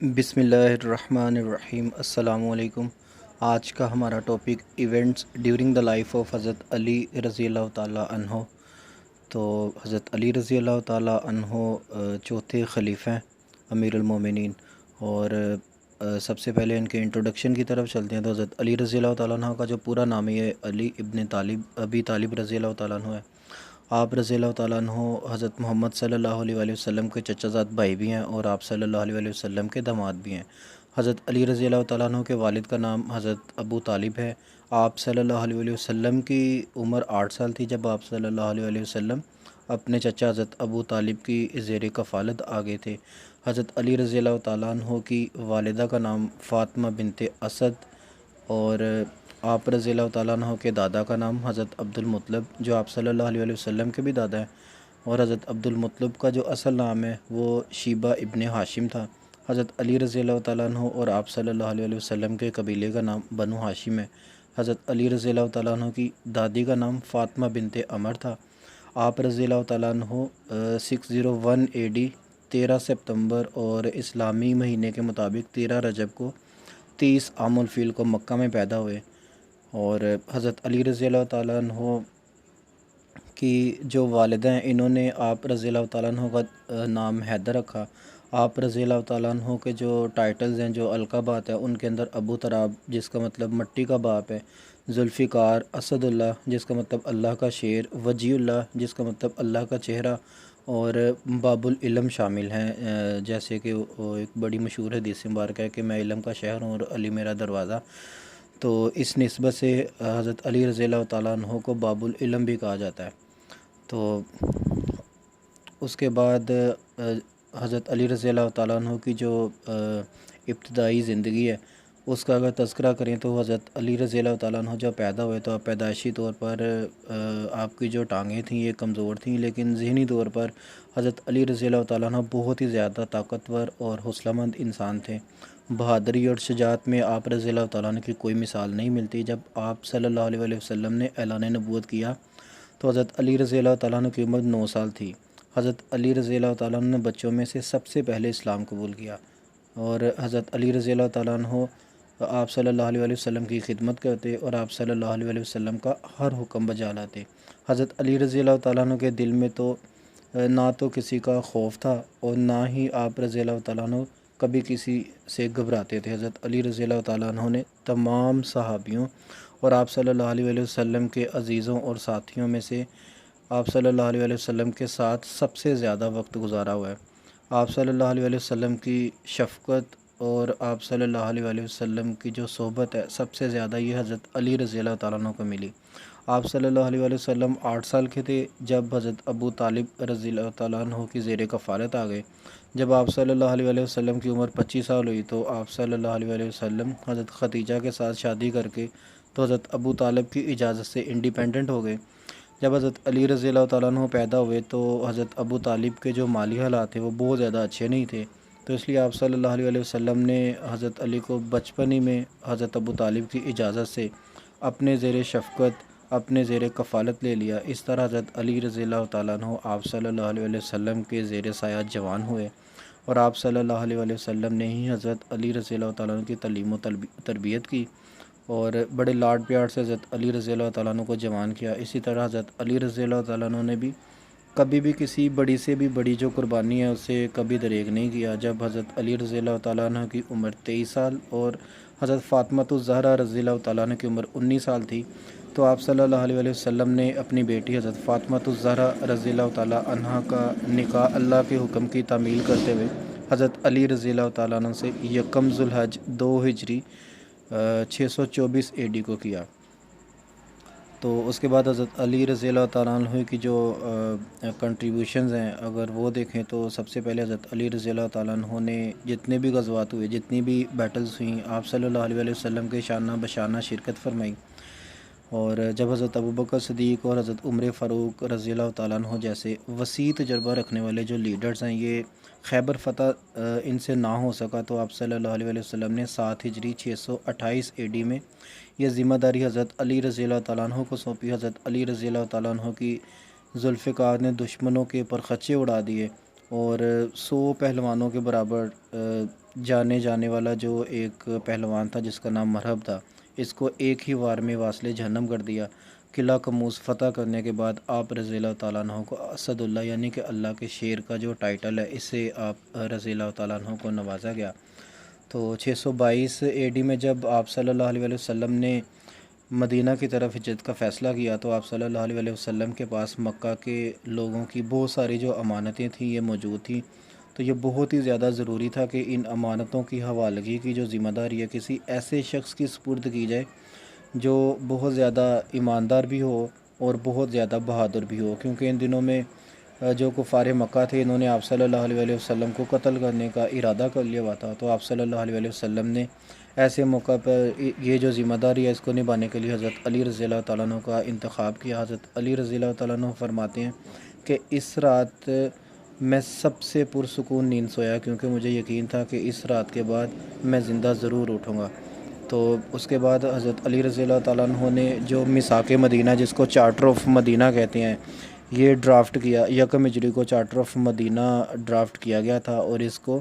بسم اللہ الرحمن الرحیم۔ السلام علیکم۔ آج کا ہمارا topic events during the life of حضرت علی رضی اللہ تعالیٰ عنہ۔ تو حضرت علی رضی اللہ تعالیٰ عنہ چوتھے خلیفہ ہیں، امیر المومنین، اور سب سے پہلے ان کے انٹروڈکشن کی طرف چلتے ہیں۔ تو حضرت علی رضی اللہ تعالیٰ عنہ کا جو پورا نام ہے علی ابن ابی طالب رضی اللہ تعالیٰ عنہ ہے۔ آپ رضی اللہ تعالیٰ عنہ حضرت محمد صلی اللہ علیہ وآلہ وسلم کے چچا زاد بھائی بھی ہیں، اور آپ صلی اللہ علیہ وآلہ وسلم کے داماد بھی ہیں۔ حضرت علی رضی اللہ تعالیٰ عنہ کے والد کا نام حضرت ابو طالب ہے۔ آپ صلی اللہ علیہ وآلہ وسلم کی عمر 8 سال تھی جب آپ صلی اللہ علیہ وآلہ وسلم اپنے چچا حضرت ابو طالب کی زیر کفالت آگے تھے۔ حضرت علی رضی اللہ تعالیٰ عنہ کی والدہ کا نام فاطمہ بنت اسد، اور آپ رضی اللہ تعالیٰ عنہ کے دادا کا نام حضرت عبد المطلب، جو آپ صلی اللہ علیہ وآلہ وسلم کے بھی دادا ہیں، اور حضرت عبد المطلب کا جو اصل نام ہے وہ شیبہ ابن ہاشم تھا۔ حضرت علی رضی اللہ تعالیٰ عنہ اور آپ صلی اللہ علیہ وآلہ وسلم کے قبیلے کا نام بنو ہاشم ہے۔ حضرت علی رضی اللہ تعالیٰ عنہ کی دادی کا نام فاطمہ بنت عمر تھا۔ آپ رضی اللہ تعالیٰ عنہ 601 AD 13 ستمبر اور اسلامی مہینے کے مطابق 13 رجب کو 30 عام الفیل کو مکہ میں پیدا ہوئے۔ اور حضرت علی رضی اللہ تعالیٰ عنہ کی جو والدہ ہیں، انہوں نے آپ رضی اللہ تعالیٰ عنہ کا نام حیدر رکھا۔ آپ رضی اللہ تعالیٰ عنہ کے جو ٹائٹلز ہیں، جو القابات ہیں، ان کے اندر ابو تراب جس کا مطلب مٹی کا باپ ہے، ذوالفقار، اسد اللہ جس کا مطلب اللہ کا شیر، وجی اللہ جس کا مطلب اللہ کا چہرہ، اور باب العلم شامل ہیں۔ جیسے کہ وہ ایک بڑی مشہور حدیث مبارکہ ہے کہ میں علم کا شہر ہوں اور علی میرا دروازہ۔ تو اس نسبت سے حضرت علی رضی اللہ تعالیٰ عنہ کو باب العلم بھی کہا جاتا ہے۔ تو اس کے بعد حضرت علی رضی اللہ تعالیٰ عنہ کی جو ابتدائی زندگی ہے اس کا اگر تذکرہ کریں تو حضرت علی رضی اللہ تعالیٰ عنہ جب پیدا ہوئے تو پیدائشی طور پر آپ کی جو ٹانگیں تھیں یہ کمزور تھیں، لیکن ذہنی طور پر حضرت علی رضی اللہ تعالیٰ عنہ بہت ہی زیادہ طاقتور اور حوصلہ مند انسان تھے۔ بہادری اور شجاعت میں آپ رضی اللہ تعالیٰ عنہ کی کوئی مثال نہیں ملتی۔ جب آپ صلی اللہ علیہ وآلہ وسلم نے اعلان نبوت کیا تو حضرت علی رضی اللہ تعالیٰ عنہ کی عمر 9 سال تھی۔ حضرت علی رضی اللہ تعالیٰ عنہ نے بچوں میں سے سب سے پہلے اسلام قبول کیا، اور حضرت علی رضی اللہ تعالیٰ عنہ آپ صلی اللہ علیہ وآلہ وسلم کی خدمت کرتے اور آپ صلی اللہ علیہ وآلہ وسلم کا ہر حکم بجا لاتے۔ حضرت علی رضی اللہ تعالیٰ عنہ کے دل میں تو نہ تو کسی کا خوف تھا اور نہ ہی آپ رضی اللہ تعالیٰ عنہ کبھی کسی سے گھبراتے تھے۔ حضرت علی رضی اللہ تعالیٰ عنہ نے تمام صحابیوں اور آپ صلی اللہ علیہ وآلہ وسلم کے عزیزوں اور ساتھیوں میں سے آپ صلی اللہ علیہ وآلہ وسلم کے ساتھ سب سے زیادہ وقت گزارا ہوا ہے۔ آپ صلی اللہ علیہ وآلہ وسلم کی شفقت اور آپ صلی اللہ علیہ وآلہ وسلم کی جو صحبت ہے سب سے زیادہ یہ حضرت علی رضی اللہ تعالیٰ عنہ کو ملی۔ آپ صلی اللہ علیہ وآلہ وسلم 8 سال کے تھے جب حضرت ابو طالب رضی اللہ تعالیٰ عنہ کی زیر کفالت آ گئے۔ جب آپ صلی اللہ علیہ وآلہ وسلم کی عمر 25 سال ہوئی تو آپ صلی اللہ علیہ وآلہ وسلم حضرت خدیجہ کے ساتھ شادی کر کے تو حضرت ابو طالب کی اجازت سے انڈیپینڈنٹ ہو گئے۔ جب حضرت علی رضی اللہ تعالیٰ عنہ پیدا ہوئے تو حضرت ابو طالب کے جو مالی حالات تھے وہ بہت زیادہ اچھے نہیں تھے، تو اس لیے آپ صلی اللہ علیہ وآلہ وسلم نے حضرت علی کو بچپن ہی میں حضرت ابو طالب کی اجازت سے اپنے زیر شفقت، اپنے زیر کفالت لے لیا۔ اس طرح حضرت علی رضی اللہ تعالیٰ عنہ آپ صلی اللہ علیہ وآلہ وسلم کے زیر سایہ جوان ہوئے، اور آپ صلی اللہ علیہ وآلہ وسلم نے ہی حضرت علی رضی اللہ تعالیٰ عنہ کی تعلیم و تربیت کی اور بڑے لاڈ پیار سے حضرت علی رضی اللہ تعالیٰ عنہ کو جوان کیا۔ اسی طرح حضرت علی رضی اللہ تعالیٰ عنہ نے بھی کبھی بھی کسی بڑی سے بھی بڑی جو قربانی ہے اسے کبھی دریغ نہیں کیا۔ جب حضرت علی رضی اللہ تعالیٰ عنہ کی عمر 23 سال اور حضرت فاطمہ الزہرا رضی اللہ تعالیٰ عنہ کی عمر 19 سال تھی تو آپ صلی اللہ علیہ وآلہ وسلم نے اپنی بیٹی حضرت فاطمہ الزہرا رضی اللہ تعالیٰ عنہ کا نکاح اللہ کے حکم کی تعمیل کرتے ہوئے حضرت علی رضی اللہ تعالیٰ عنہ سے 1 ذو الحج 2 ہجری 624 AD کو کیا۔ تو اس کے بعد حضرت علی رضی اللہ تعالیٰ عنہ کی جو کنٹریبیوشنز ہیں اگر وہ دیکھیں تو سب سے پہلے حضرت علی رضی اللہ تعالیٰ عنہ نے جتنے بھی غزوات ہوئے، جتنی بھی بیٹلز ہوئیں، آپ صلی اللہ علیہ وآلہ وسلم کے شانہ بشانہ شرکت فرمائی۔ اور جب حضرت ابوبکر صدیق اور حضرت عمر فاروق رضی اللہ تعالیٰ عنہ جیسے وسیع تجربہ رکھنے والے جو لیڈرز ہیں یہ خیبر فتح ان سے نہ ہو سکا تو آپ صلی اللہ علیہ وآلہ وسلم نے 7 ہجری 628 AD میں یہ ذمہ داری حضرت علی رضی اللہ تعالیٰ عنہ کو سونپی۔ حضرت علی رضی اللہ تعالیٰ عنہ کی ذوالفقار نے دشمنوں کے پرخچے اڑا دیے اور 100 پہلوانوں کے برابر جانے جانے والا جو ایک پہلوان تھا جس کا نام مرحب تھا، اس کو ایک ہی وار میں واصل جہنم کر دیا۔ قلعہ قموس فتح کرنے کے بعد آپ رضی اللہ تعالیٰ عنہ کو اسد اللہ یعنی کہ اللہ کے شیر کا جو ٹائٹل ہے اس سے آپ رضی اللہ تعالیٰ عنہ کو نوازا گیا۔ تو 622 اے ڈی میں جب آپ صلی اللہ علیہ وسلم نے مدینہ کی طرف ہجرت کا فیصلہ کیا تو آپ صلی اللہ علیہ وسلم کے پاس مکہ کے لوگوں کی بہت ساری جو امانتیں تھیں یہ موجود تھیں، تو یہ بہت ہی زیادہ ضروری تھا کہ ان امانتوں کی حوالگی کی جو ذمہ داری ہے کسی ایسے شخص کی سپرد کی جائے جو بہت زیادہ ایماندار بھی ہو اور بہت زیادہ بہادر بھی ہو، کیونکہ ان دنوں میں جو کفار مکہ تھے انہوں نے آپ صلی اللہ علیہ وسلم کو قتل کرنے کا ارادہ کر لیا ہوا تھا۔ تو آپ صلی اللہ علیہ وسلم نے ایسے موقع پر یہ جو ذمہ داری ہے اس کو نبھانے کے لیے حضرت علی رضی اللہ تعالیٰ عنہ کا انتخاب کیا۔ حضرت علی رضی اللہ تعالیٰ عنہ فرماتے ہیں کہ اس رات میں سب سے پرسکون نیند سویا کیونکہ مجھے یقین تھا کہ اس رات کے بعد میں زندہ ضرور اٹھوں گا۔ تو اس کے بعد حضرت علی رضی اللہ تعالیٰ عنہ نے جو میثاق مدینہ جس کو چارٹر آف مدینہ کہتے ہیں یہ ڈرافٹ کیا، 1 ہجری کو چارٹر آف مدینہ ڈرافٹ کیا گیا تھا، اور اس کو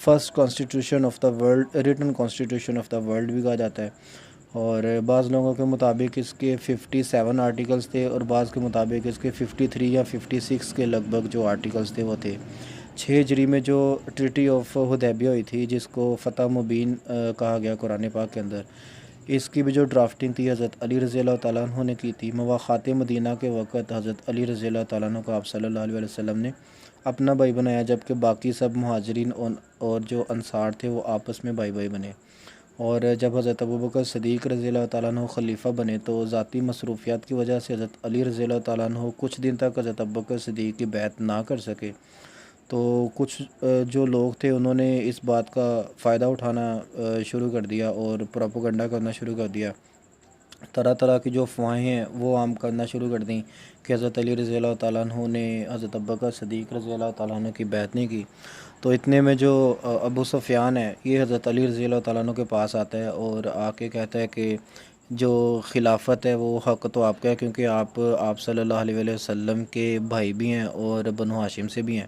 first constitution of the world, return constitution of the world بھی کہا جاتا ہے۔ اور بعض لوگوں کے مطابق اس کے 57 آرٹیکلز تھے اور بعض کے مطابق اس کے 53 یا 56 کے لگ بھگ جو آرٹیکلز تھے وہ تھے۔ 6 ہجری میں جو ٹریٹی آف حدیبیہ ہوئی تھی جس کو فتح مبین کہا گیا قرآن پاک کے اندر، اس کی بھی جو ڈرافٹنگ تھی حضرت علی رضی اللہ تعالیٰ عنہ نے کی تھی۔ مواخات مدینہ کے وقت حضرت علی رضی اللہ تعالیٰ عنہ کو آپ صلی اللہ علیہ وسلم نے اپنا بھائی بنایا، جبکہ باقی سب مہاجرین اور جو انصار تھے وہ آپس میں بھائی بھائی بنے۔ اور جب حضرت ابوبکر صدیق رضی اللہ تعالیٰ عنہ خلیفہ بنے تو ذاتی مصروفیات کی وجہ سے حضرت علی رضی اللہ تعالیٰ عنہ کچھ دن تک حضرت ابوبکر صدیق کی بیعت نہ کر سکے۔ تو کچھ جو لوگ تھے انہوں نے اس بات کا فائدہ اٹھانا شروع کر دیا اور پروپیگنڈا کرنا شروع کر دیا، طرح طرح کی جو افواہیں ہیں وہ عام کرنا شروع کر دیں کہ حضرت علی رضی اللہ تعالیٰ عنہ نے حضرت ابوبکر صدیق رضی اللہ تعالیٰ عنہ کی بیعت نہیں کی۔ تو اتنے میں جو ابو سفیان ہے یہ حضرت علی رضی اللہ تعالیٰ عنہ کے پاس آتا ہے اور آ کے کہتا ہے کہ جو خلافت ہے وہ حق تو آپ کا ہے، کیونکہ آپ صلی اللہ علیہ وسلم کے بھائی بھی ہیں اور بنو ہاشم سے بھی ہیں،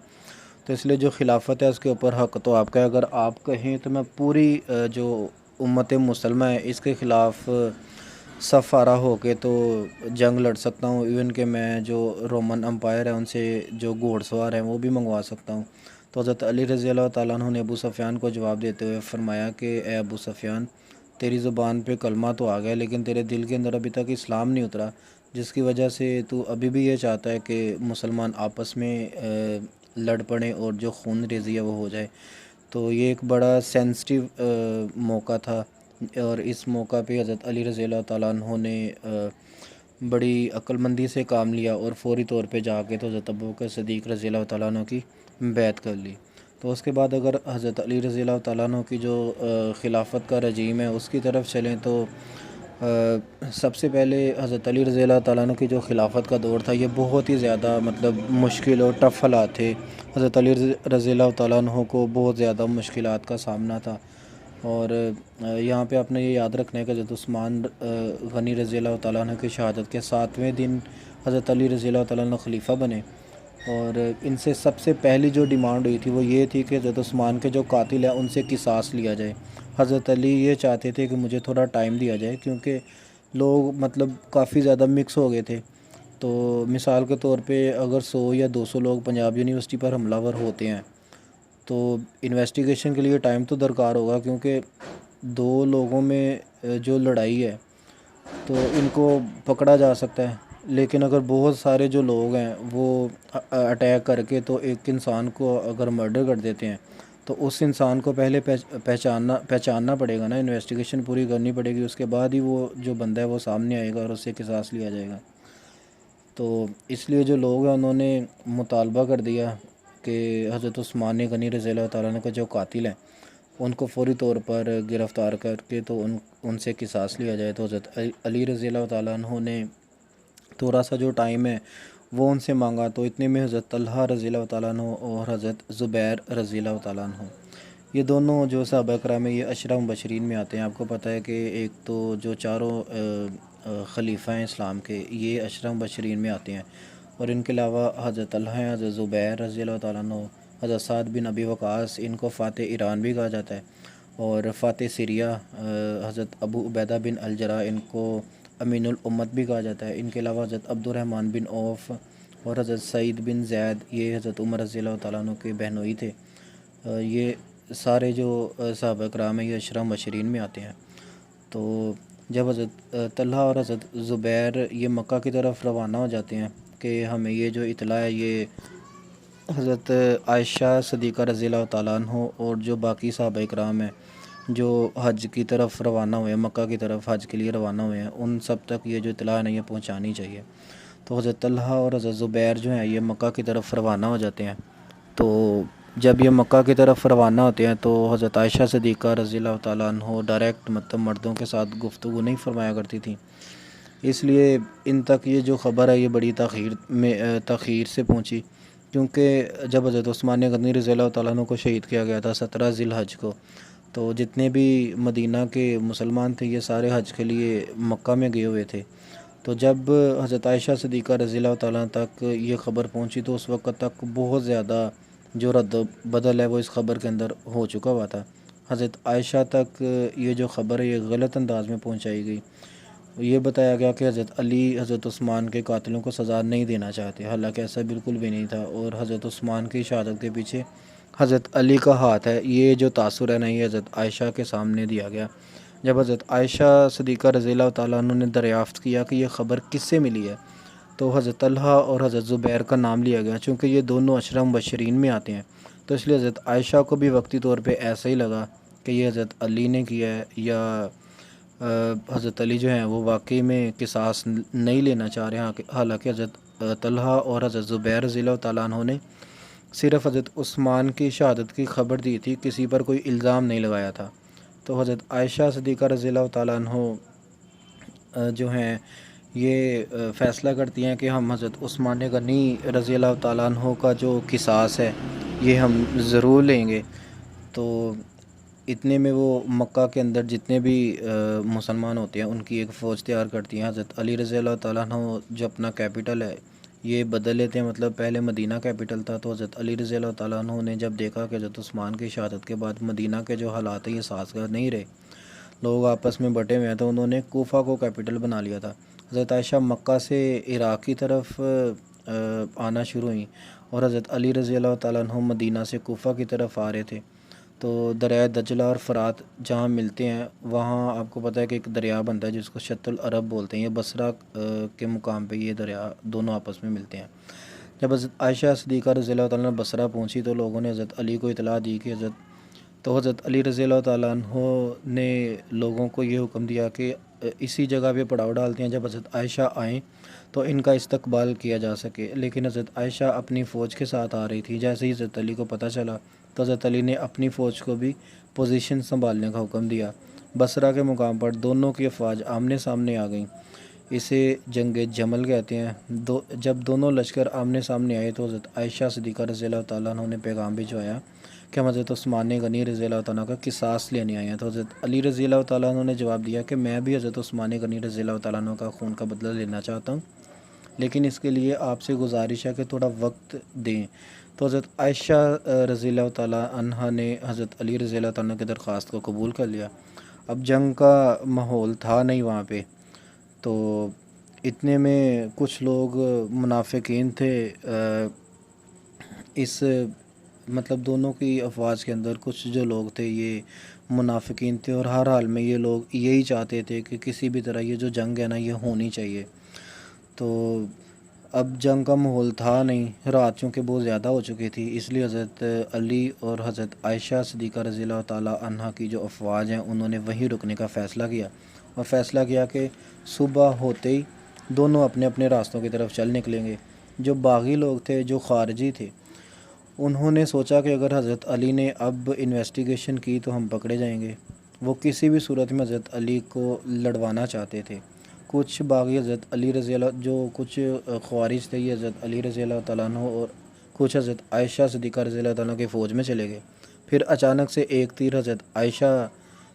تو اس لیے جو خلافت ہے اس کے اوپر حق تو آپ کا ہے۔ اگر آپ کہیں تو میں پوری جو امت مسلمہ ہے اس کے خلاف صف آرا ہو کے تو جنگ لڑ سکتا ہوں، ایون کہ میں جو رومن امپائر ہے ان سے جو گھوڑ سوار ہیں وہ بھی منگوا سکتا ہوں۔ تو حضرت علی رضی اللہ تعالیٰ عنہ نے ابو سفیان کو جواب دیتے ہوئے فرمایا کہ اے ابو سفیان، تیری زبان پہ کلمہ تو آ گیا لیکن تیرے دل کے اندر ابھی تک اسلام نہیں اترا، جس کی وجہ سے تو ابھی بھی یہ چاہتا ہے کہ مسلمان آپس میں لڑ پڑیں اور جو خون ریزی ہے وہ ہو جائے۔ تو یہ ایک بڑا سینسٹیو موقع تھا، اور اس موقع پہ حضرت علی رضی اللہ تعالیٰ عنہ نے بڑی عقل مندی سے کام لیا اور فوری طور پہ جا کے تو حضرت ابوبکر صدیق رضی اللہ تعالیٰ عنہ کی بیعت کر لی۔ تو اس کے بعد اگر حضرت علی رضی اللہ تعالیٰ عنہ کی جو خلافت کا رجیم ہے اس کی طرف چلیں تو سب سے پہلے حضرت علی رضی اللہ تعالیٰ عنہ کی جو خلافت کا دور تھا یہ بہت ہی زیادہ مشکل اور ٹف حالات تھے۔ حضرت علی رضی اللہ تعالیٰ عنہ کو بہت زیادہ مشکلات کا سامنا تھا، اور یہاں پہ آپ نے یہ یاد رکھنا ہے کہ حضرت عثمان غنی رضی اللہ تعالیٰ عنہ کی شہادت کے 7ویں دن حضرت علی رضی اللہ تعالیٰ عنہ خلیفہ بنے، اور ان سے سب سے پہلی جو ڈیمانڈ ہوئی تھی وہ یہ تھی کہ حضرت عثمان کے جو قاتل ہیں ان سے قصاص لیا جائے۔ حضرت علی یہ چاہتے تھے کہ مجھے تھوڑا ٹائم دیا جائے کیونکہ لوگ کافی زیادہ مکس ہو گئے تھے۔ تو مثال کے طور پہ اگر 100 یا 200 لوگ پنجاب یونیورسٹی پر حملہ ور ہوتے ہیں تو انویسٹیگیشن کے لیے ٹائم تو درکار ہوگا، کیونکہ 2 لوگوں میں جو لڑائی ہے تو ان کو پکڑا جا سکتا ہے، لیکن اگر بہت سارے جو لوگ ہیں وہ اٹیک کر کے تو ایک انسان کو اگر مرڈر کر دیتے ہیں تو اس انسان کو پہلے پہچاننا پڑے گا نا، انویسٹیگیشن پوری کرنی پڑے گی، اس کے بعد ہی وہ جو بندہ ہے وہ سامنے آئے گا اور اس سے قصاص لیا جائے گا۔ تو اس لیے جو لوگ ہیں انہوں نے مطالبہ کر دیا کہ حضرت عثمان غنی رضی اللہ تعالیٰ عنہ کا جو قاتل ہیں ان کو فوری طور پر گرفتار کر کے تو ان سے قصاص لیا جائے۔ تو حضرت علی رضی اللہ تعالیٰ عنہ نے تھوڑا سا جو ٹائم ہے وہ ان سے مانگا، تو اتنے میں حضرت طلحہ رضی اللہ تعالیٰ عنہ اور حضرت زبیر رضی اللہ تعالیٰ عنہ یہ دونوں جو صحابہ کرام میں یہ عشرہ مبشرین میں آتے ہیں۔ آپ کو پتہ ہے کہ ایک تو جو چاروں خلیفہ ہیں اسلام کے یہ عشرہ مبشرین میں آتے ہیں، اور ان کے علاوہ حضرت طلحہ ہیں، حضرت زبیر رضی اللہ تعالیٰ عنہ، حضرت سعد بن ابی وقاص، ان کو فاتح ایران بھی کہا جاتا ہے، اور فاتح سیریا حضرت ابو عبیدہ بن الجراح، ان کو امین الامت بھی کہا جاتا ہے۔ ان کے علاوہ حضرت عبد الرحمن بن عوف اور حضرت سعید بن زید، یہ حضرت عمر رضی اللہ تعالیٰ عنہ کے بہنوئی تھے۔ یہ سارے جو صحابہ کرام ہیں یہ عشرہ مبشرین میں آتے ہیں۔ تو جب حضرت طلحہ اور حضرت زبیر یہ مکہ کی طرف روانہ ہو جاتے ہیں کہ ہمیں یہ جو اطلاع ہے یہ حضرت عائشہ صدیقہ رضی اللہ تعالیٰ عنہ اور جو باقی صحابہ کرام ہیں جو حج کی طرف روانہ ہوئے ہیں، مکہ کی طرف حج کے لیے روانہ ہوئے ہیں، ان سب تک یہ جو اطلاع ہے یہ پہنچانی چاہیے۔ تو حضرت طلحہ اور حضرت زبیر جو ہیں یہ مکہ کی طرف روانہ ہو جاتے ہیں۔ تو جب یہ مکہ کی طرف روانہ ہوتے ہیں تو حضرت عائشہ صدیقہ رضی اللہ تعالیٰ عنہ ڈائریکٹ مطلب مردوں کے ساتھ گفتگو نہیں فرمایا کرتی تھیں، اس لیے ان تک یہ جو خبر ہے یہ بڑی تاخیر سے پہنچی، کیونکہ جب حضرت عثمان غنی رضی اللہ تعالیٰ عنہ کو شہید کیا گیا تھا 17 ذی الحج کو، تو جتنے بھی مدینہ کے مسلمان تھے یہ سارے حج کے لیے مکہ میں گئے ہوئے تھے۔ تو جب حضرت عائشہ صدیقہ رضی اللہ تعالیٰ تک یہ خبر پہنچی تو اس وقت تک بہت زیادہ جو رد و بدل ہے وہ اس خبر کے اندر ہو چکا ہوا تھا۔ حضرت عائشہ تک یہ جو خبر ہے یہ غلط انداز میں پہنچائی گئی، یہ بتایا گیا کہ حضرت علی حضرت عثمان کے قاتلوں کو سزا نہیں دینا چاہتے، حالانکہ ایسا بالکل بھی نہیں تھا، اور حضرت عثمان کی شہادت کے پیچھے حضرت علی کا ہاتھ ہے، یہ جو تاثر ہے نا یہ حضرت عائشہ کے سامنے دیا گیا۔ جب حضرت عائشہ صدیقہ رضی اللہ تعالیٰ عنہ نے دریافت کیا کہ یہ خبر کس سے ملی ہے، تو حضرت طلحہ اور حضرت زبیر کا نام لیا گیا، چونکہ یہ دونوں عشرہ مبشرین میں آتے ہیں، تو اس لیے حضرت عائشہ کو بھی وقتی طور پہ ایسا ہی لگا کہ یہ حضرت علی نے کیا ہے، یا حضرت علی جو ہیں وہ واقعی میں قصاص نہیں لینا چاہ رہے ہیں، حالانکہ حضرت طلحہ اور حضرت زبیر رضی اللہ تعالیٰ عنہ نے صرف حضرت عثمان کی شہادت کی خبر دی تھی، کسی پر کوئی الزام نہیں لگایا تھا۔ تو حضرت عائشہ صدیقہ رضی اللہ تعالیٰ عنہ جو ہیں یہ فیصلہ کرتی ہیں کہ ہم حضرت عثمان غنی رضی اللہ تعالیٰ عنہ کا جو قصاص ہے یہ ہم ضرور لیں گے۔ تو اتنے میں وہ مکہ کے اندر جتنے بھی مسلمان ہوتے ہیں ان کی ایک فوج تیار کرتی ہیں۔ حضرت علی رضی اللہ تعالیٰ عنہ جو اپنا کیپٹل ہے یہ بدل لیتے ہیں، مطلب پہلے مدینہ کیپٹل تھا، تو حضرت علی رضی اللہ تعالیٰ عنہ نے جب دیکھا کہ حضرت عثمان کی شہادت کے بعد مدینہ کے جو حالات ہیں یہ سازگار نہیں رہے، لوگ آپس میں بٹے ہوئے ہیں، تو انہوں نے کوفہ کو کیپٹل بنا لیا تھا۔ حضرت عائشہ مکہ سے عراق کی طرف آنا شروع ہوئیں، اور حضرت علی رضی اللہ تعالیٰ عنہ مدینہ سے کوفہ کی طرف آ رہے تھے۔ تو دریائے دجلہ اور فرات جہاں ملتے ہیں وہاں آپ کو پتہ ہے کہ ایک دریا بنتا ہے جس کو شط العرب بولتے ہیں، یہ بصرہ کے مقام پہ یہ دریا دونوں آپس میں ملتے ہیں۔ جب حضرت عائشہ صدیقہ رضی اللہ تعالیٰ عنہ بصرہ پہنچی تو لوگوں نے حضرت علی کو اطلاع دی کہ حضرت علی رضی اللہ تعالیٰ عنہ نے لوگوں کو یہ حکم دیا کہ اسی جگہ پہ پڑاؤ ڈالتے ہیں، جب حضرت عائشہ آئیں تو ان کا استقبال کیا جا سکے، لیکن حضرت عائشہ اپنی فوج کے ساتھ آ رہی تھی۔ جیسے ہی حضرت علی کو پتہ چلا تو حضرت علی نے اپنی فوج کو بھی پوزیشن سنبھالنے کا حکم دیا۔ بصرہ کے مقام پر دونوں کی افواج آمنے سامنے آ گئیں، اسے جنگ جمل کہتے ہیں۔ جب دونوں لشکر آمنے سامنے آئے تو حضرت عائشہ صدیقہ رضی اللہ تعالیٰ عنہ نے پیغام بھجوایا کہ ہم حضرت عثمان غنی رضی اللہ تعالیٰ کا قصاص لینے آئے ہیں۔ تو حضرت علی رضی اللہ تعالیٰ عنہ نے جواب دیا کہ میں بھی حضرت عثمان غنی رضی اللہ تعالیٰ عنہ کا خون کا بدلہ لینا چاہتا ہوں، لیکن اس کے لیے آپ سے گزارش ہے کہ تھوڑا وقت دیں۔ تو حضرت عائشہ رضی اللہ تعالیٰ عنہ نے حضرت علی رضی اللہ تعالیٰ کی درخواست کو قبول کر لیا۔ اب جنگ کا ماحول تھا نہیں وہاں پہ، تو اتنے میں کچھ لوگ منافقین تھے، اس مطلب دونوں کی افواج کے اندر کچھ جو لوگ تھے یہ منافقین تھے، اور ہر حال میں یہ لوگ یہی چاہتے تھے کہ کسی بھی طرح یہ جو جنگ ہے نا یہ ہونی چاہیے۔ تو اب جنگ کا ماحول تھا نہیں، رات چونکہ بہت زیادہ ہو چکی تھی، اس لیے حضرت علی اور حضرت عائشہ صدیقہ رضی اللہ تعالیٰ عنہ کی جو افواج ہیں انہوں نے وہیں رکنے کا فیصلہ کیا، اور فیصلہ کیا کہ صبح ہوتے ہی دونوں اپنے اپنے راستوں کی طرف چل نکلیں گے۔ جو باغی لوگ تھے، جو خارجی تھے، انہوں نے سوچا کہ اگر حضرت علی نے اب انویسٹیگیشن کی تو ہم پکڑے جائیں گے، وہ کسی بھی صورت میں حضرت علی کو لڑوانا چاہتے تھے۔ کچھ باغی حضرت علی رضی اللہ جو کچھ خوارج تھے یہ حضرت علی رضی اللہ تعالیٰ عنہ اور کچھ حضرت عائشہ صدیقہ رضی اللہ تعالیٰ کی فوج میں چلے گئے۔ پھر اچانک سے ایک تیر حضرت عائشہ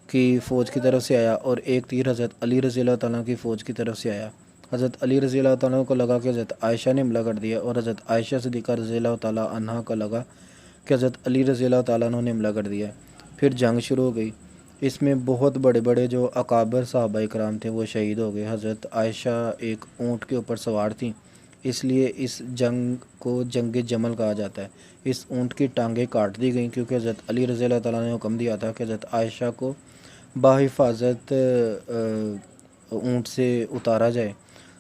کی فوج کی طرف سے آیا اور ایک تیر حضرت علی رضی اللہ تعالیٰ کی فوج کی طرف سے آیا۔ حضرت علی رضی اللہ تعالیٰ کو لگا کہ حضرت عائشہ نے حملہ کر دیا، اور حضرت عائشہ صدیقہ رضی اللہ تعالیٰ عنہ کو لگا کہ حضرت علی رضی اللہ تعالیٰ عنہ نے حملہ کر دیا ہے۔ پھر جنگ شروع ہو گئی، اس میں بہت بڑے بڑے جو اکابر صحابہ کرام تھے وہ شہید ہو گئے۔ حضرت عائشہ ایک اونٹ کے اوپر سوار تھیں، اس لیے اس جنگ کو جنگ جمل کہا جاتا ہے۔ اس اونٹ کی ٹانگیں کاٹ دی گئیں کیونکہ حضرت علی رضی اللہ تعالیٰ نے حکم دیا تھا کہ حضرت عائشہ کو بحفاظت اونٹ سے اتارا جائے،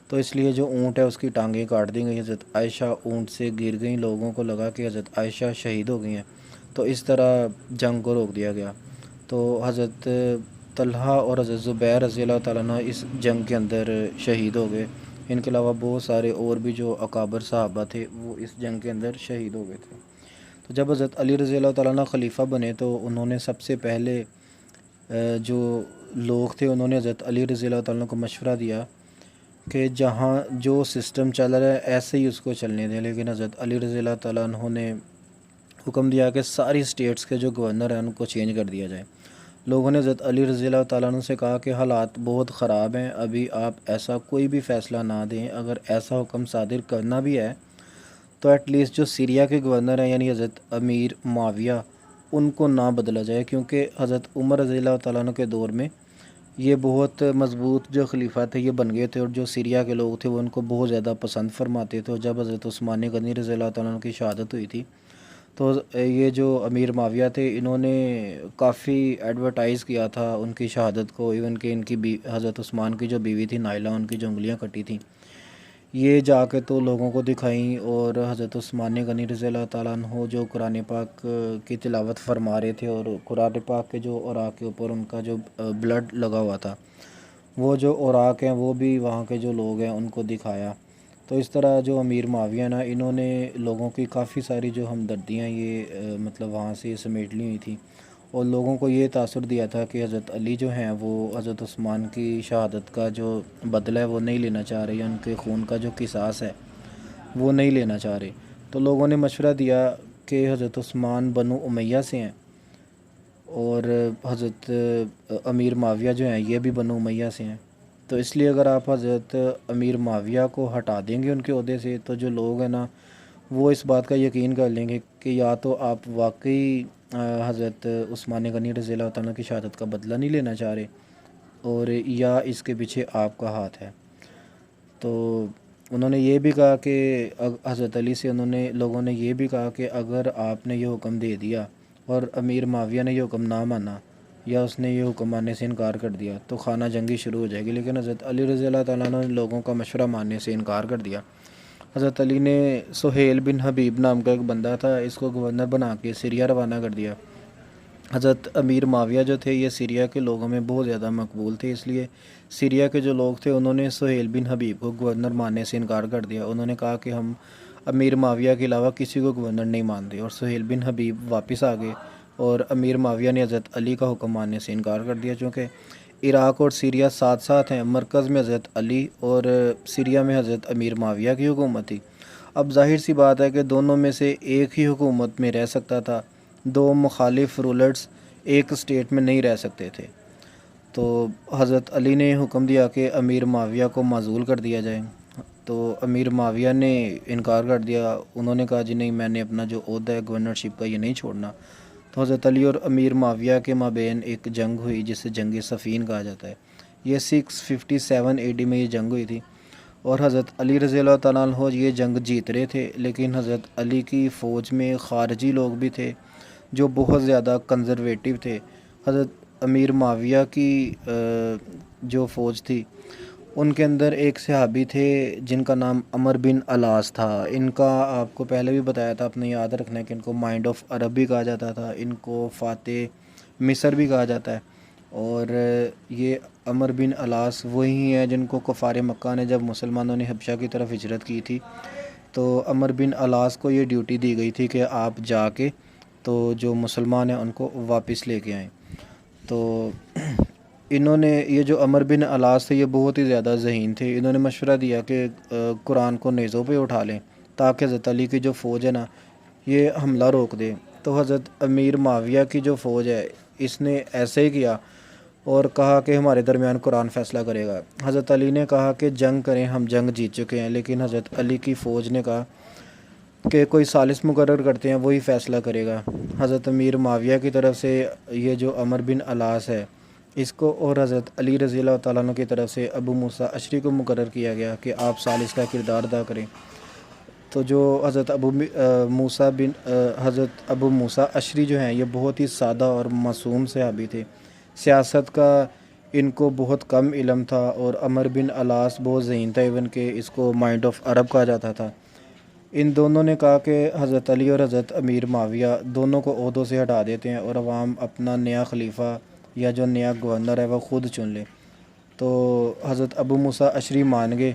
تو اس لیے جو اونٹ ہے اس کی ٹانگیں کاٹ دی گئیں۔ حضرت عائشہ اونٹ سے گر گئیں، لوگوں کو لگا کہ حضرت عائشہ شہید ہو گئی ہیں، تو اس طرح جنگ کو روک دیا گیا۔ تو حضرت طلحہ اور حضرت زبیر رضی اللہ تعالیٰ عنہ اس جنگ کے اندر شہید ہو گئے۔ ان کے علاوہ بہت سارے اور بھی جو اکابر صحابہ تھے وہ اس جنگ کے اندر شہید ہو گئے تھے۔ تو جب حضرت علی رضی اللہ تعالیٰ عنہ خلیفہ بنے تو انہوں نے سب سے پہلے جو لوگ تھے انہوں نے حضرت علی رضی اللہ تعالیٰ عنہ کو مشورہ دیا کہ جہاں جو سسٹم چل رہا ہے ایسے ہی اس کو چلنے دیں، لیکن حضرت علی رضی اللہ تعالیٰ عنہ نے حکم دیا کہ ساری اسٹیٹس کے جو گورنر ہیں ان کو چینج کر دیا جائے۔ لوگوں نے حضرت علی رضی اللہ تعالیٰ عنہ سے کہا کہ حالات بہت خراب ہیں، ابھی آپ ایسا کوئی بھی فیصلہ نہ دیں، اگر ایسا حکم صادر کرنا بھی ہے تو ایٹ لیسٹ جو سیریا کے گورنر ہیں یعنی حضرت امیر معاویہ ان کو نہ بدلا جائے، کیونکہ حضرت عمر رضی اللہ تعالیٰ عنہ کے دور میں یہ بہت مضبوط جو خلیفہ تھے یہ بن گئے تھے، اور جو سیریا کے لوگ تھے وہ ان کو بہت زیادہ پسند فرماتے تھے۔ اور جب حضرت عثمان غنی رضی اللہ تعالیٰ عنہ کی شہادت ہوئی تھی تو یہ جو امیر معاویہ تھے انہوں نے کافی ایڈورٹائز کیا تھا ان کی شہادت کو، ایون کہ ان کی حضرت عثمان کی جو بیوی تھی نائلہ، ان کی جو انگلیاں کٹی تھیں یہ جا کے تو لوگوں کو دکھائیں، اور حضرت عثمان غنی رضی اللہ تعالیٰ عنہ جو قرآن پاک کی تلاوت فرما رہے تھے اور قرآن پاک کے جو اوراق کے اوپر ان کا جو بلڈ لگا ہوا تھا وہ جو اوراق ہیں وہ بھی وہاں کے جو لوگ ہیں ان کو دکھایا۔ تو اس طرح جو امیر معاویہ نا انہوں نے لوگوں کی کافی ساری جو ہمدردیاں یہ مطلب وہاں سے سمیٹ لی ہوئی تھیں، اور لوگوں کو یہ تاثر دیا تھا کہ حضرت علی جو ہیں وہ حضرت عثمان کی شہادت کا جو بدلہ ہے وہ نہیں لینا چاہ رہے، یا ان کے خون کا جو قصاص ہے وہ نہیں لینا چاہ رہے۔ تو لوگوں نے مشورہ دیا کہ حضرت عثمان بنو امیہ سے ہیں، اور حضرت امیر معاویہ جو ہیں یہ بھی بنو امیہ سے ہیں، تو اس لیے اگر آپ حضرت امیر معاویہ کو ہٹا دیں گے ان کے عہدے سے تو جو لوگ ہیں نا وہ اس بات کا یقین کر لیں گے کہ یا تو آپ واقعی حضرت عثمان غنی رضی اللہ تعالیٰ کی شہادت کا بدلہ نہیں لینا چاہ رہے، اور یا اس کے پیچھے آپ کا ہاتھ ہے۔ تو انہوں نے یہ بھی کہا کہ حضرت علی سے لوگوں نے یہ بھی کہا کہ اگر آپ نے یہ حکم دے دیا اور امیر معاویہ نے یہ حکم نہ مانا یا اس نے یہ حکم ماننے سے انکار کر دیا تو خانہ جنگی شروع ہو جائے گی۔ لیکن حضرت علی رضی اللہ تعالیٰ عنہ نے لوگوں کا مشورہ ماننے سے انکار کر دیا۔ حضرت علی نے سہیل بن حبیب نام کا ایک بندہ تھا، اس کو گورنر بنا کے سیریا روانہ کر دیا۔ حضرت امیر معاویہ جو تھے یہ سیریا کے لوگوں میں بہت زیادہ مقبول تھے، اس لیے سیریا کے جو لوگ تھے انہوں نے سہیل بن حبیب کو گورنر ماننے سے انکار کر دیا۔ انہوں نے کہا کہ ہم امیر معاویہ کے علاوہ کسی کو گورنر نہیں مانتے، اور سہیل بن حبیب واپس آ گئے، اور امیر معاویہ نے حضرت علی کا حکم ماننے سے انکار کر دیا۔ چونکہ عراق اور سیریا ساتھ ساتھ ہیں، مرکز میں حضرت علی اور سیریا میں حضرت امیر معاویہ کی حکومت تھی۔ اب ظاہر سی بات ہے کہ دونوں میں سے ایک ہی حکومت میں رہ سکتا تھا، دو مخالف رولرز ایک اسٹیٹ میں نہیں رہ سکتے تھے۔ تو حضرت علی نے حکم دیا کہ امیر معاویہ کو معزول کر دیا جائے، تو امیر معاویہ نے انکار کر دیا۔ انہوں نے کہا جی نہیں، میں نے اپنا جو عہدہ ہے گورنرشپ کا یہ نہیں چھوڑنا۔ تو حضرت علی اور امیر معاویہ کے مابین ایک جنگ ہوئی جسے جنگ صفین کہا جاتا ہے۔ یہ 657 AD میں یہ جنگ ہوئی تھی، اور حضرت علی رضی اللہ تعالیٰ عنہ یہ جنگ جیت رہے تھے، لیکن حضرت علی کی فوج میں خارجی لوگ بھی تھے جو بہت زیادہ کنزرویٹو تھے۔ حضرت امیر معاویہ کی جو فوج تھی ان کے اندر ایک صحابی تھے جن کا نام عمر بن علاس تھا۔ ان کا آپ کو پہلے بھی بتایا تھا، آپ نے یاد رکھنا ہے کہ ان کو مائنڈ آف عرب بھی کہا جاتا تھا، ان کو فاتح مصر بھی کہا جاتا ہے۔ اور یہ عمر بن علاس وہی ہیں جن کو کفار مکہ نے جب مسلمانوں نے حبشہ کی طرف ہجرت کی تھی تو عمر بن علاس کو یہ ڈیوٹی دی گئی تھی کہ آپ جا کے تو جو مسلمان ہیں ان کو واپس لے کے آئیں۔ تو انہوں نے یہ جو عمر بن علاس تھے یہ بہت ہی زیادہ ذہین تھے، انہوں نے مشورہ دیا کہ قرآن کو نیزوں پہ اٹھا لیں تاکہ حضرت علی کی جو فوج ہے نا یہ حملہ روک دے۔ تو حضرت امیر معاویہ کی جو فوج ہے اس نے ایسے ہی کیا اور کہا کہ ہمارے درمیان قرآن فیصلہ کرے گا۔ حضرت علی نے کہا کہ جنگ کریں، ہم جنگ جیت چکے ہیں، لیکن حضرت علی کی فوج نے کہا کہ کوئی ثالث مقرر کرتے ہیں وہی فیصلہ کرے گا۔ حضرت امیر معاویہ کی طرف سے یہ جو عمر بن علاس ہے اس کو، اور حضرت علی رضی اللہ تعالیٰ عنہ کی طرف سے ابو موسیٰ اشعری کو مقرر کیا گیا کہ آپ ثالث کا کردار ادا کریں۔ تو جو حضرت ابو موسیٰ اشعری جو ہیں یہ بہت ہی سادہ اور معصوم صحابی تھے، سیاست کا ان کو بہت کم علم تھا، اور عمر بن علاس بہت ذہین تھا، ایون کہ اس کو مائنڈ آف عرب کہا جاتا تھا۔ ان دونوں نے کہا کہ حضرت علی اور حضرت امیر معاویہ دونوں کو عہدوں سے ہٹا دیتے ہیں اور عوام اپنا نیا خلیفہ یا جو نیا گورنر ہے وہ خود چن لے۔ تو حضرت ابو موسیٰ اشعری مان گئے۔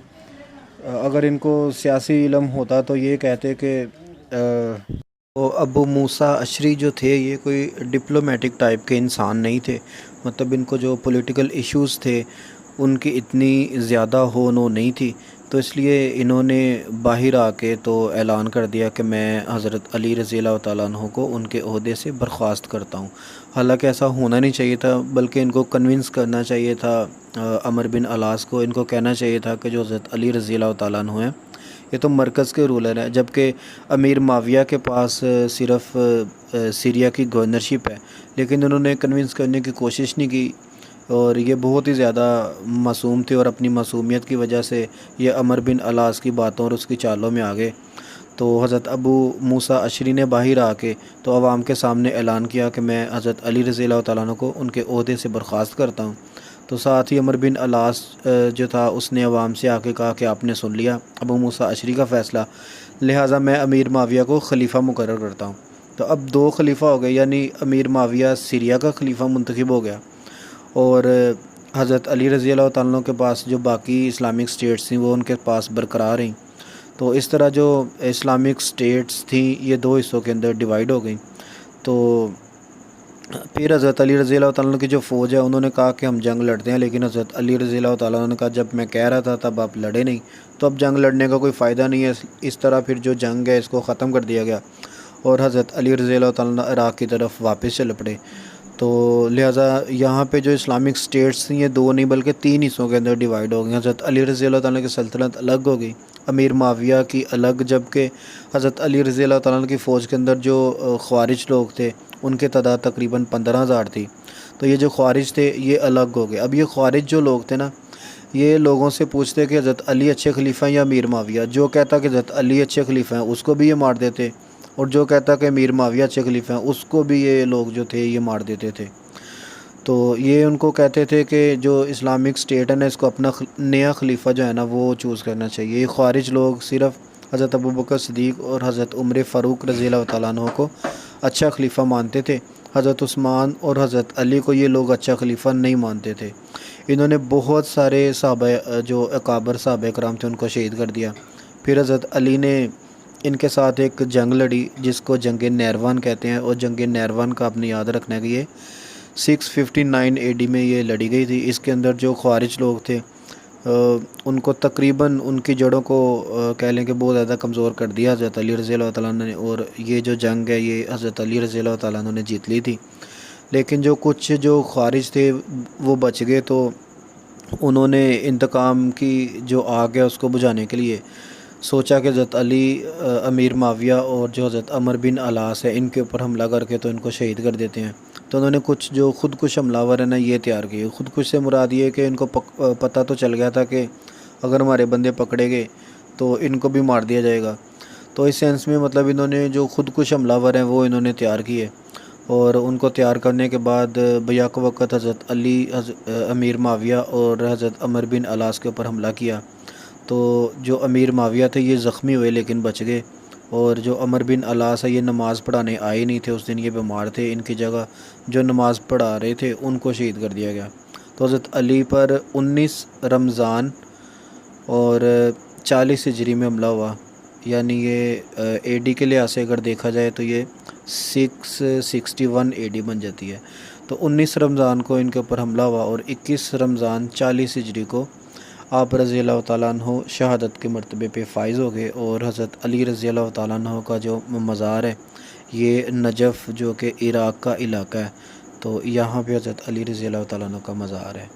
اگر ان کو سیاسی علم ہوتا تو یہ کہتے کہ ابو موسیٰ اشعری جو تھے یہ کوئی ڈپلومیٹک ٹائپ کے انسان نہیں تھے، مطلب ان کو جو پولیٹیکل ایشوز تھے ان کی اتنی زیادہ ہو نہیں تھی، تو اس لیے انہوں نے باہر آ کے تو اعلان کر دیا کہ میں حضرت علی رضی اللہ تعالیٰ عنہ کو ان کے عہدے سے برخاست کرتا ہوں۔ حالانکہ ایسا ہونا نہیں چاہیے تھا، بلکہ ان کو کنونس کرنا چاہیے تھا عمر بن علاس کو، ان کو کہنا چاہیے تھا کہ جو حضرت علی رضی اللہ تعالیٰ عنہ ہیں یہ تو مرکز کے رولر ہیں، جبکہ امیر معاویہ کے پاس صرف سیریا کی گورنرشپ ہے، لیکن انہوں نے کنونس کرنے کی کوشش نہیں کی، اور یہ بہت ہی زیادہ معصوم تھے، اور اپنی معصومیت کی وجہ سے یہ عمر بن علاس کی باتوں اور اس کی چالوں میں آ گئے۔ تو حضرت ابو موسیٰ اشعری نے باہر آ کے تو عوام کے سامنے اعلان کیا کہ میں حضرت علی رضی اللہ تعالیٰ عنہ کو ان کے عہدے سے برخاست کرتا ہوں۔ تو ساتھ ہی عمر بن علاس جو تھا اس نے عوام سے آ کے کہا کہ آپ نے سن لیا ابو موسیٰ اشعری کا فیصلہ، لہٰذا میں امیر معاویہ کو خلیفہ مقرر کرتا ہوں۔ تو اب دو خلیفہ ہو گئے، یعنی امیر معاویہ سیریا کا خلیفہ منتخب ہو گیا، اور حضرت علی رضی اللہ تعالیٰ عنہ کے پاس جو باقی اسلامک سٹیٹس تھیں وہ ان کے پاس برقرار رہیں۔ تو اس طرح جو اسلامک سٹیٹس تھیں یہ دو حصوں کے اندر ڈیوائیڈ ہو گئیں۔ تو پھر حضرت علی رضی اللہ تعالیٰ عنہ کی جو فوج ہے انہوں نے کہا کہ ہم جنگ لڑتے ہیں، لیکن حضرت علی رضی اللہ تعالیٰ عنہ نے کہا جب میں کہہ رہا تھا تب آپ لڑے نہیں، تو اب جنگ لڑنے کا کوئی فائدہ نہیں ہے۔ اس طرح پھر جو جنگ ہے اس کو ختم کر دیا گیا، اور حضرت علی رضی اللہ تعالیٰ عنہ عراق کی طرف واپس چل پڑے۔ تو لہٰذا یہاں پہ جو اسلامک سٹیٹس تھیں یہ دو نہیں بلکہ تین حصوں کے اندر ڈیوائیڈ ہو گئی۔ حضرت علی رضی اللہ تعالیٰ کی سلطنت الگ ہو گئی، امیر معاویہ کی الگ، جبکہ حضرت علی رضی اللہ تعالیٰ کی فوج کے اندر جو خوارج لوگ تھے ان کی تعداد تقریباً 15,000 تھی۔ تو یہ جو خوارج تھے یہ الگ ہو گئے۔ اب یہ خوارج جو لوگ تھے نا یہ لوگوں سے پوچھتے کہ حضرت علی اچھے خلیفہ ہیں یا امیر معاویہ، جو کہتا کہ حضرت علی اچھے خلیفہ ہیں اس کو بھی یہ مار دیتے، اور جو کہتا کہ امیر معاویہ اچھے خلیفہ ہیں اس کو بھی یہ لوگ جو تھے یہ مار دیتے تھے۔ تو یہ ان کو کہتے تھے کہ جو اسلامک سٹیٹ ہے نا اس کو اپنا نیا خلیفہ جو ہے نا وہ چوز کرنا چاہیے۔ یہ خوارج لوگ صرف حضرت ابوبکر صدیق اور حضرت عمر فاروق رضی اللہ تعالیٰ عنہ کو اچھا خلیفہ مانتے تھے، حضرت عثمان اور حضرت علی کو یہ لوگ اچھا خلیفہ نہیں مانتے تھے۔ انہوں نے بہت سارے صحابہ جو اکابر صحابہ کرام تھے ان کو شہید کر دیا۔ پھر حضرت علی نے ان کے ساتھ ایک جنگ لڑی جس کو جنگ نیروان کہتے ہیں، اور جنگ نیروان کا آپ نے یاد رکھنا ہے کہ یہ 659 AD میں یہ لڑی گئی تھی۔ اس کے اندر جو خوارج لوگ تھے ان کو تقریباً ان کی جڑوں کو کہہ لیں کہ بہت زیادہ کمزور کر دیا حضرت علی رضی اللہ تعالیٰ عنہ نے، اور یہ جو جنگ ہے یہ حضرت علی رضی اللہ تعالیٰ عنہ نے جیت لی تھی۔ لیکن جو کچھ جو خوارج تھے وہ بچ گئے، تو انہوں نے انتقام کی جو آگ ہے اس کو بجھانے کے لیے سوچا کہ حضرت علی، امیر معاویہ اور جو حضرت عمر بن علاس ہے ان کے اوپر حملہ کر کے تو ان کو شہید کر دیتے ہیں۔ تو انہوں نے کچھ جو خودکش حملہ ور ہیں نا یہ تیار کیے۔ خودکش سے مراد یہ ہے کہ ان کو پتہ تو چل گیا تھا کہ اگر ہمارے بندے پکڑے گئے تو ان کو بھی مار دیا جائے گا، تو اس سینس میں مطلب انہوں نے جو خودکش حملہ ور ہیں وہ انہوں نے تیار کیے، اور ان کو تیار کرنے کے بعد بیک وقت حضرت علی، امیر معاویہ اور حضرت عمر بن علاس کے اوپر حملہ کیا۔ تو جو امیر معاویہ تھے یہ زخمی ہوئے لیکن بچ گئے، اور جو عمر بن علاس ہے یہ نماز پڑھانے آئے نہیں تھے، اس دن یہ بیمار تھے، ان کی جگہ جو نماز پڑھا رہے تھے ان کو شہید کر دیا گیا۔ تو حضرت علی پر 19 رمضان اور 40 ہجری میں حملہ ہوا، یعنی یہ AD کے لحاظ سے اگر دیکھا جائے تو یہ 661 AD بن جاتی ہے۔ تو 19 رمضان کو ان کے اوپر حملہ ہوا، اور 21 رمضان 40 ہجری کو آپ رضی اللہ تعالیٰ عنہ شہادت کے مرتبے پہ فائز ہو گئے، اور حضرت علی رضی اللہ تعالیٰ عنہ کا جو مزار ہے یہ نجف جو کہ عراق کا علاقہ ہے، تو یہاں پہ حضرت علی رضی اللہ تعالیٰ عنہ کا مزار ہے۔